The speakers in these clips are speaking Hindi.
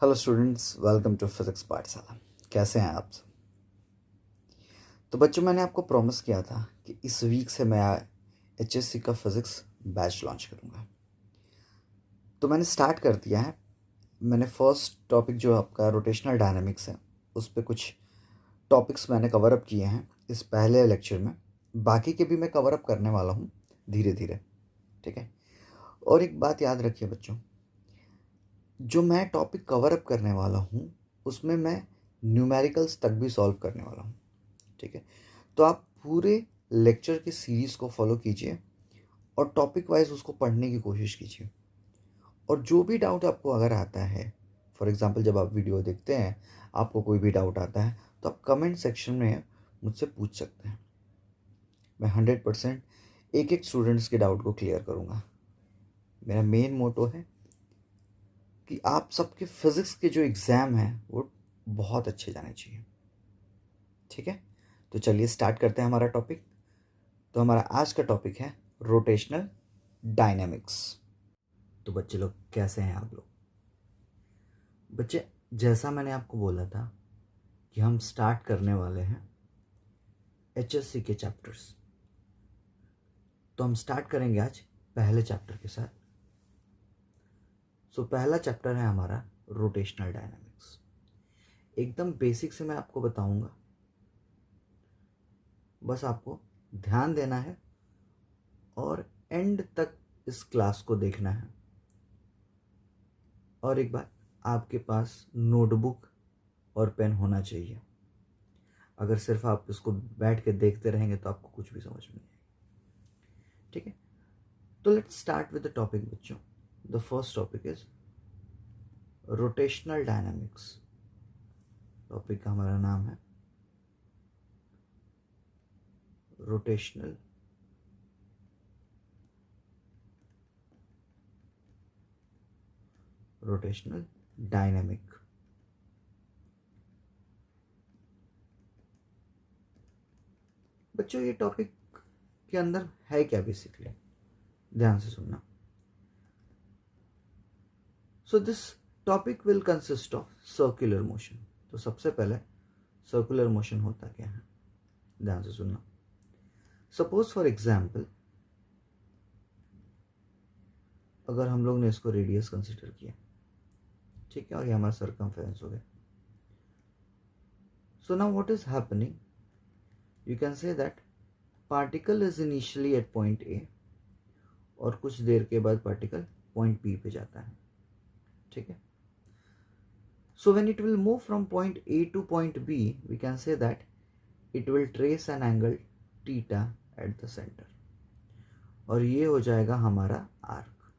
Hello students, welcome to physics पाठशाला। कैसे हैं आप सब? तो बच्चों, मैंने आपको प्रॉमिस किया था कि इस वीक से मैं एचएससी का फिज़िक्स बैच लॉन्च करूंगा। तो मैंने स्टार्ट कर दिया है। मैंने फर्स्ट टॉपिक जो आपका रोटेशनल डायनामिक्स है, उस पर कुछ टॉपिक्स मैंने कवर अप किए हैं इस पहले लेक्चर में। बाकी के भी मैं कवर अप करने वाला हूँ धीरे धीरे, ठीक है। और एक बात याद रखिए बच्चों, जो मैं टॉपिक कवर अप करने वाला हूँ उसमें मैं न्यूमेरिकल्स तक भी सॉल्व करने वाला हूँ, ठीक है। तो आप पूरे लेक्चर के सीरीज़ को फॉलो कीजिए और टॉपिक वाइज उसको पढ़ने की कोशिश कीजिए। और जो भी डाउट आपको अगर आता है, फॉर एग्जांपल जब आप वीडियो देखते हैं आपको कोई भी डाउट आता है तो आप कमेंट सेक्शन में मुझसे पूछ सकते हैं। मैं 100% एक एक स्टूडेंट्स के डाउट को क्लियर करूँगा। मेरा मेन मोटो है कि आप सबके फिज़िक्स के जो एग्ज़ाम हैं वो बहुत अच्छे जाने चाहिए, ठीक है। तो चलिए स्टार्ट करते हैं हमारा टॉपिक। तो हमारा आज का टॉपिक है रोटेशनल डायनामिक्स। तो बच्चे लोग कैसे हैं आप लोग? बच्चे, जैसा मैंने आपको बोला था कि हम स्टार्ट करने वाले हैं एचएससी के चैप्टर्स, तो हम स्टार्ट करेंगे आज पहले चैप्टर के साथ। सो पहला चैप्टर है हमारा रोटेशनल डायनामिक्स। एकदम बेसिक से मैं आपको बताऊंगा, बस आपको ध्यान देना है और एंड तक इस क्लास को देखना है। और एक बात, आपके पास नोटबुक और पेन होना चाहिए। अगर सिर्फ आप इसको बैठ के देखते रहेंगे तो आपको कुछ भी समझ में नहीं आएगा, ठीक है। तो let's start with the topic बच्चों। The first topic is rotational dynamics. Topic का हमारा नाम है रोटेशनल डायनामिक। बच्चों, ये टॉपिक के अंदर है क्या बेसिकली, ध्यान से सुनना। So this topic will consist of circular motion. तो सबसे पहले सर्कुलर मोशन होता क्या है, ध्यान से सुनना। सपोज फॉर एग्जाम्पल, अगर हम लोग ने इसको रेडियस कंसिडर किया, ठीक है, और ये हमारा सरकमफेरेंस हो गया। So now what is happening, you can say that particle is initially at point A और कुछ देर के बाद पार्टिकल पॉइंट बी पे जाता है, ठीक है। So when it will move from point A to point B, we can say that it will trace an angle theta at the centre, और ये हो जाएगा हमारा आर्क,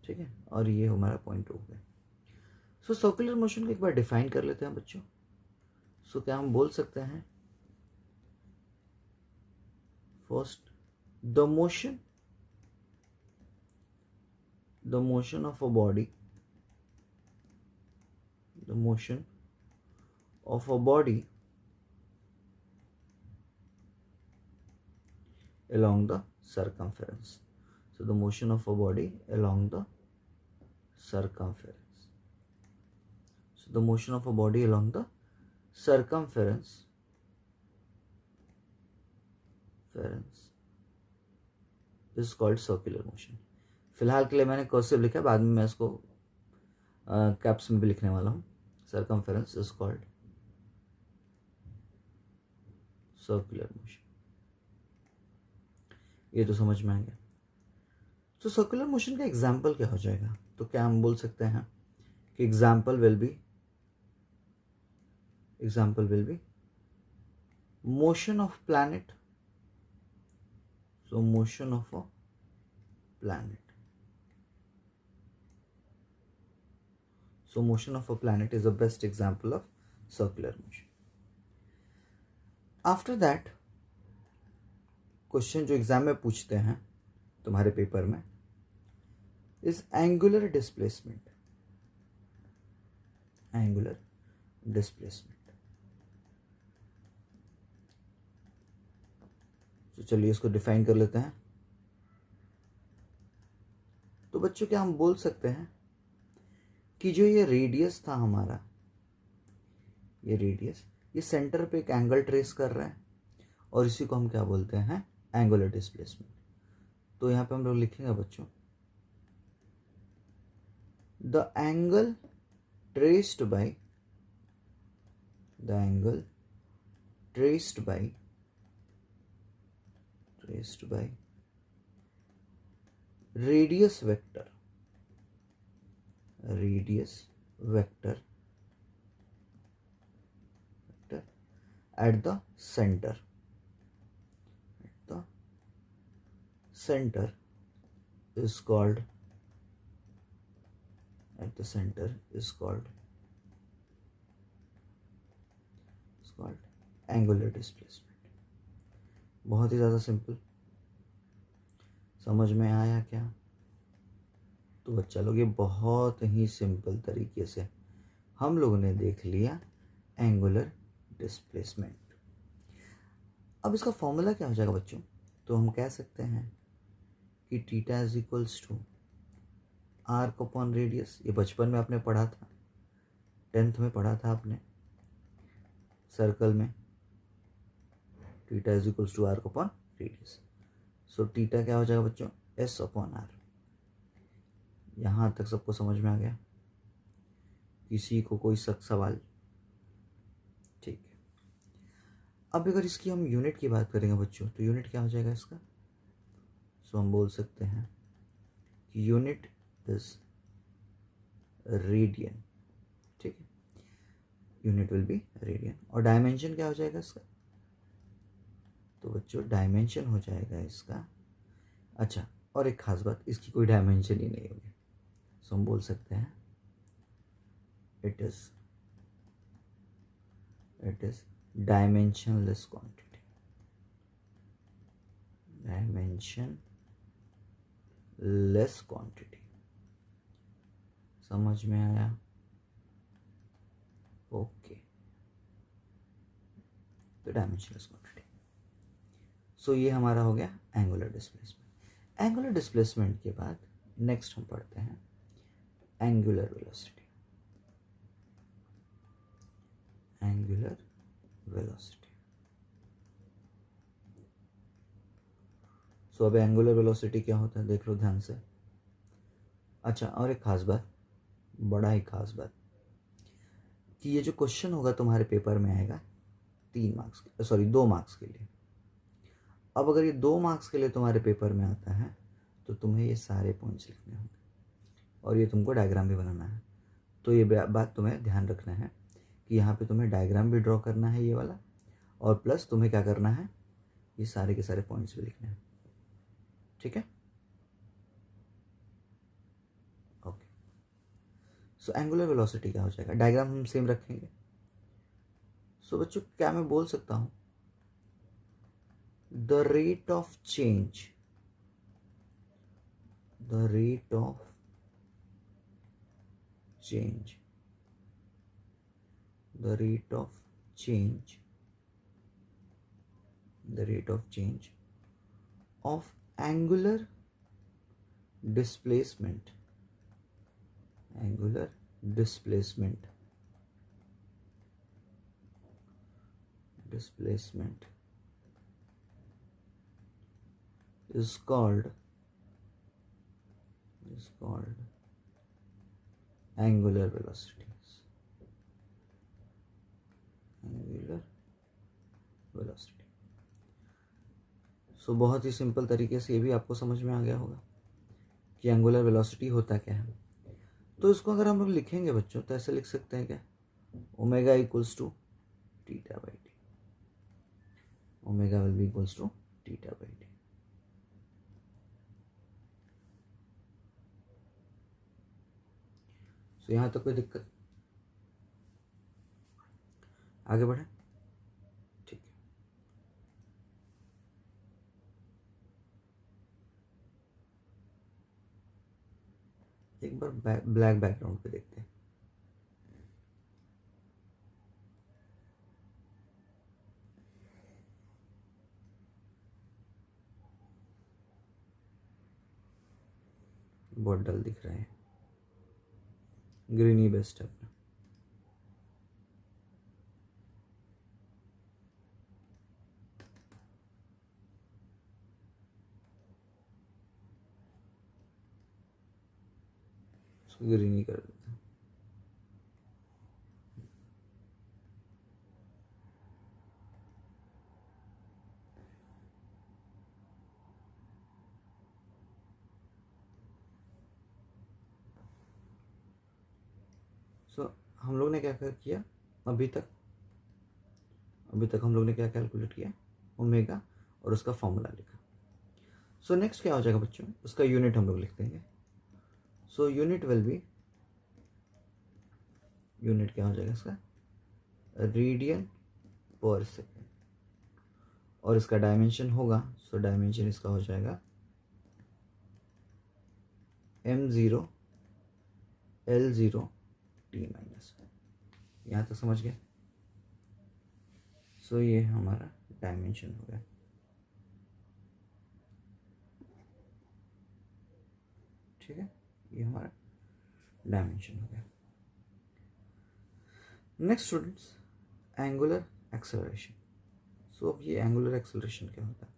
ठीक है। और ये हमारा पॉइंट हो गया। सो सर्कुलर मोशन को एक बार डिफाइन कर लेते हैं बच्चों। सो क्या हम बोल सकते हैं, first the motion of a body, the motion of a body along the circumference. So the motion of a body along the circumference. So the motion of a body along the circumference is called circular motion. फिलहाल के लिए मैंने कर्सिव लिखा है, बाद में मैं इसको कैप्स में भी लिखने वाला हूँ। Circumference is called circular motion। ये तो समझ में आ गया। तो सर्कुलर मोशन का एग्जाम्पल क्या हो जाएगा? तो क्या हम बोल सकते हैं कि example will be motion of planet. So motion of a planet. So motion of a planet is the best example of circular motion. After that, question जो एग्जाम में पूछते हैं तुम्हारे पेपर में इज एंगुलर डिस्प्लेसमेंट। तो चलिए इसको डिफाइन कर लेते हैं। तो बच्चों, क्या हम बोल सकते हैं कि जो ये रेडियस था हमारा, ये रेडियस, ये सेंटर पे एक एंगल ट्रेस कर रहा है और इसी को हम क्या बोलते हैं, एंगुलर डिस्प्लेसमेंट। तो यहाँ पे हम लोग लिखेंगे बच्चों, the angle traced by, the angle traced by radius vector, at the center, is called, angular displacement. बहुत ही ज़्यादा सिंपल, समझ में आया क्या? तो बच्चा लोग ये बहुत ही सिंपल तरीके से हम लोगों ने देख लिया एंगुलर डिस्प्लेसमेंट। अब इसका फॉर्मूला क्या हो जाएगा बच्चों? तो हम कह सकते हैं कि theta is equals to arc upon radius. ये बचपन में आपने पढ़ा था, 10th में पढ़ा था आपने सर्कल में, theta is equals to arc upon radius. So theta क्या हो जाएगा बच्चों? S upon R. यहाँ तक सबको समझ में आ गया? किसी को कोई सवाल? ठीक है। अब अगर इसकी हम यूनिट की बात करेंगे बच्चों, तो यूनिट क्या हो जाएगा इसका? सो हम बोल सकते हैं कि यूनिट इज रेडियन। ठीक है, यूनिट विल बी रेडियन। और डायमेंशन क्या हो जाएगा इसका? तो बच्चों डायमेंशन हो जाएगा इसका, अच्छा और एक खास बात, इसकी कोई डायमेंशन ही नहीं होगी। सो हम बोल सकते हैं it is dimensionless quantity, dimensionless quantity. समझ में आया? ओके, तो डायमेंशनलेस क्वांटिटी। सो ये हमारा हो गया एंगुलर डिस्प्लेसमेंट। एंगुलर डिस्प्लेसमेंट के बाद नेक्स्ट हम पढ़ते हैं angular velocity. Angular velocity. So अब एंगुलर वेलोसिटी क्या होता है देख लो ध्यान से। अच्छा, और एक खास बात, बड़ा ही खास बात, कि ये जो क्वेश्चन होगा तुम्हारे पेपर में आएगा 2 मार्क्स के लिए। अब अगर ये 2 मार्क्स के लिए तुम्हारे पेपर में आता है तो तुम्हें ये सारे पॉइंट्स लिखने होंगे और ये तुमको डायग्राम भी बनाना है। तो ये बात तुम्हें ध्यान रखना है कि यहाँ पे तुम्हें डायग्राम भी ड्रॉ करना है ये वाला, और प्लस तुम्हें क्या करना है, ये सारे के सारे पॉइंट्स भी लिखने हैं। ठीक है, ओके। सो एंगुलर वेलोसिटी क्या हो जाएगा? डायग्राम हम सेम रखेंगे। सो बच्चों क्या मैं बोल सकता हूँ, the rate of change, the rate of change of angular displacement is called angular velocity. सो बहुत ही सिंपल तरीके से ये भी आपको समझ में आ गया होगा कि एंगुलर वेलोसिटी होता क्या है। तो इसको अगर हम लोग लिखेंगे बच्चों तो ऐसे लिख सकते हैं क्या, omega equals to theta by T, omega will be equals to theta by T. तो यहाँ तक कोई दिक्कत? आगे बढ़े? ठीक है, एक बार ब्लैक बैकग्राउंड पे देखते हैं। बहुत डल दिख रहे हैं। ग्रीन ही बेस्ट है अपना। इसको ग्रीन ही कर देते हैं। हम लोग ने क्या क्या किया अभी तक हम लोग ने क्या कैलकुलेट किया, ओमेगा और उसका फॉर्मूला लिखा। नेक्स्ट क्या हो जाएगा बच्चों, उसका यूनिट हम लोग लिख देंगे। यूनिट विल बी, यूनिट क्या हो जाएगा इसका, रेडियन पर सेकेंड, और इसका डायमेंशन होगा, डायमेंशन इसका हो जाएगा m0 L0 t माइनस। यहाँ तक समझ गए। ये हमारा डायमेंशन हो गया। ठीक है, ये हमारा डायमेंशन हो गया। Next students, angular acceleration. अब ये एंगुलर एक्सेलरेशन क्या होता है,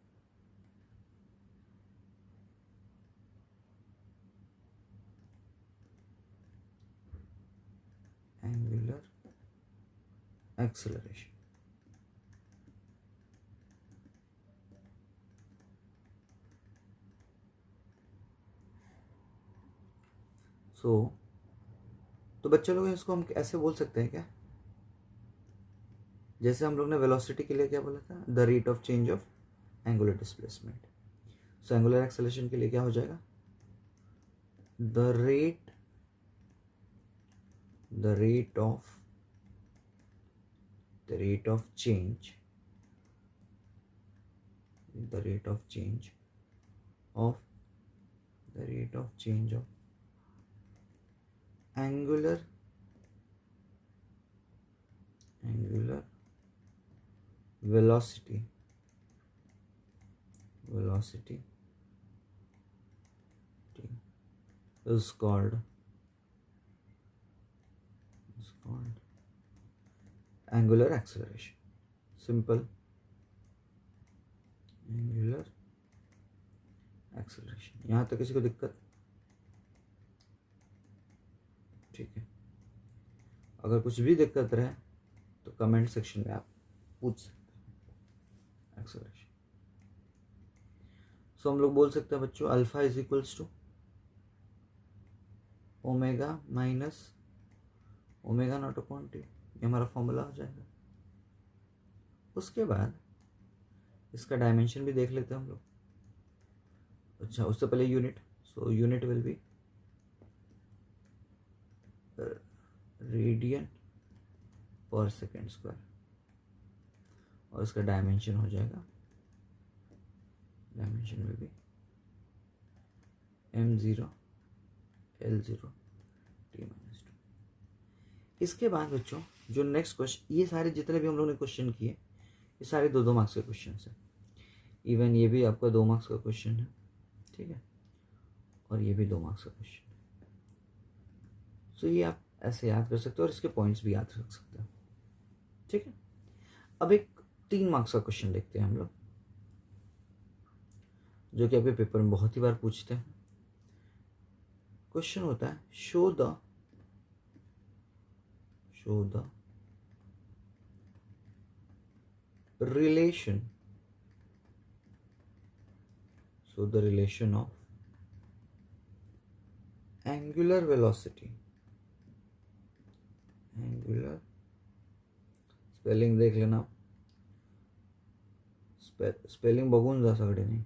एंगुलर एक्सेलरेशन। तो बच्चों लोग इसको हम ऐसे बोल सकते हैं क्या, जैसे हम लोग ने वेलोसिटी के लिए क्या बोला था, the rate of change of angular displacement. Angular acceleration के लिए क्या हो जाएगा, the rate of change of angular velocity is called angular acceleration. Simple, angular acceleration। यहाँ तक किसी को दिक्कत? ठीक है, अगर कुछ भी दिक्कत रहे तो कमेंट सेक्शन में आप पूछ सकते हैं। एक्सेलरेशन हम लोग बोल सकते हैं बच्चों, alpha is equals to omega minus omega not upon T, ये हमारा फॉर्मूला हो जाएगा। उसके बाद इसका डायमेंशन भी देख लेते हैं हम लोग। अच्छा, उससे पहले unit, unit will be radian पर सेकेंड स्क्वायर, और इसका डायमेंशन हो जाएगा, dimension will be m0 L0 t minus 2। इसके बाद बच्चों जो नेक्स्ट क्वेश्चन, ये सारे जितने भी हम लोग ने क्वेश्चन किए, ये सारे 2-2 मार्क्स के क्वेश्चन है। इवन ये भी आपका 2 मार्क्स का क्वेश्चन है, ठीक है, और ये भी 2 मार्क्स का क्वेश्चन है। ये आप ऐसे याद कर सकते हो और इसके पॉइंट्स भी याद रख सकते हो। ठीक है, अब एक 3 मार्क्स का क्वेश्चन देखते हैं हम लोग, जो कि आपके पेपर में बहुत ही बार पूछते हैं। क्वेश्चन होता है, show the relation of angular velocity, angular spelling देख लेना, स्पेलिंग बघून जा सगळे नाही।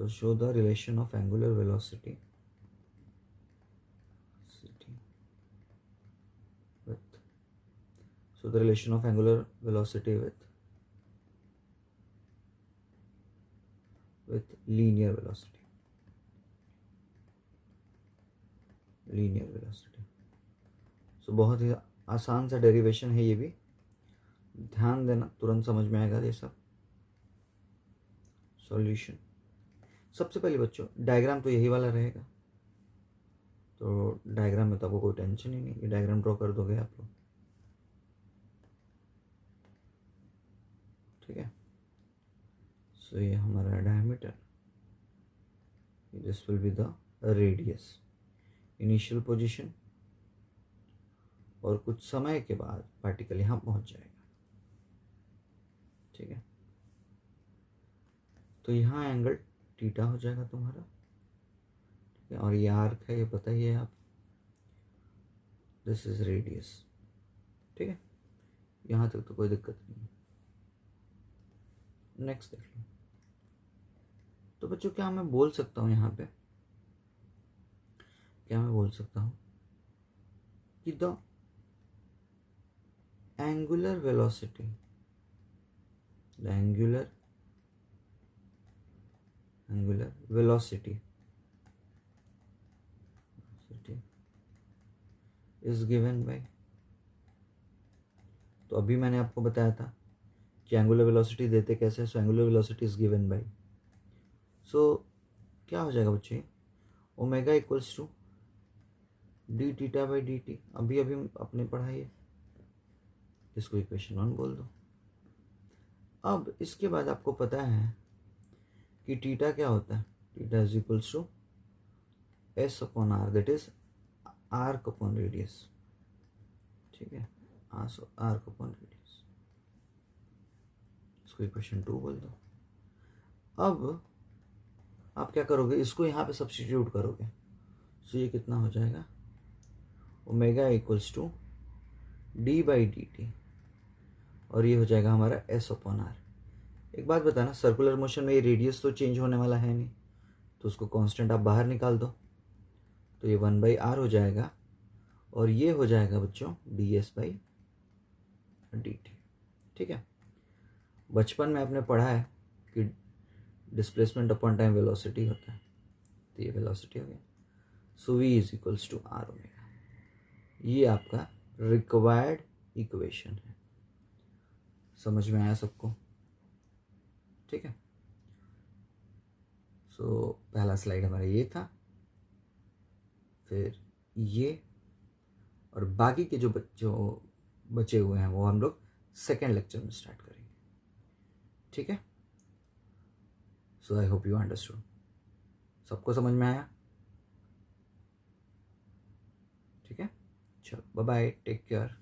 show the relation of angular velocity with linear velocity। बहुत ही आसान सा डेरिवेशन है, ये भी ध्यान देना, तुरंत समझ में आएगा ये सब। सॉल्यूशन, सबसे पहले बच्चों डायग्राम तो यही वाला रहेगा, तो डायग्राम में तो आपको कोई टेंशन ही नहीं, ये डायग्राम ड्रॉ कर दोगे आप लोग, ठीक है। सो ये हमारा diameter, this will be the radius, initial position, और कुछ समय के बाद पार्टिकल यहाँ पहुँच जाएगा, ठीक है। तो यहाँ एंगल थीटा हो जाएगा तुम्हारा, ठीक है। और ये आर्क है, ये पता ही है आप, दिस इज रेडियस, ठीक है। यहाँ तक तो कोई दिक्कत नहीं है। नेक्स्ट देख लो। तो बच्चों क्या मैं बोल सकता हूँ यहाँ पे, क्या मैं बोल सकता हूँ कि the angular velocity, the angular velocity is given bye, तो अभी मैंने आपको बताया था कि एंगुलर वेलोसिटी देते कैसे, so angular velocity is given by, so क्या हो जाएगा बच्चे, omega equals to d theta by D t, अभी अभी आपने पढ़ा है, इसको इक्वेशन 1 बोल दो। अब इसके बाद आपको पता है कि थीटा क्या होता है, theta is equals to S upon R, that is arc upon radius, ठीक है, आर्क अपॉन रेडियस, इसको इक्वेशन 2 बोल दो। अब आप क्या करोगे, इसको यहाँ पे सब्स्टिट्यूट करोगे, सो ये कितना हो जाएगा, omega equals to D by D T, और ये हो जाएगा हमारा एस अपॉन आर। एक बात बताना, सर्कुलर मोशन में ये रेडियस तो चेंज होने वाला है नहीं, तो उसको कांस्टेंट आप बाहर निकाल दो, तो ये 1/r हो जाएगा, और ये हो जाएगा बच्चों D S by D T, ठीक है। बचपन में आपने पढ़ा है कि डिस्प्लेसमेंट अपॉन टाइम वेलोसिटी होता है, तो ये वेलोसिटी हो गया, so v is equals to R omega, ये आपका रिक्वायर्ड इक्वेशन है। समझ में आया सबको, ठीक है। सो पहला स्लाइड हमारा ये था, फिर ये, और बाकी के जो बचे हुए हैं वो हम लोग सेकेंड लेक्चर में स्टार्ट करेंगे, ठीक है। सो आई होप यू अंडरस्टूड, सबको समझ में आया, ठीक है। चलो बाय बाय, टेक केयर।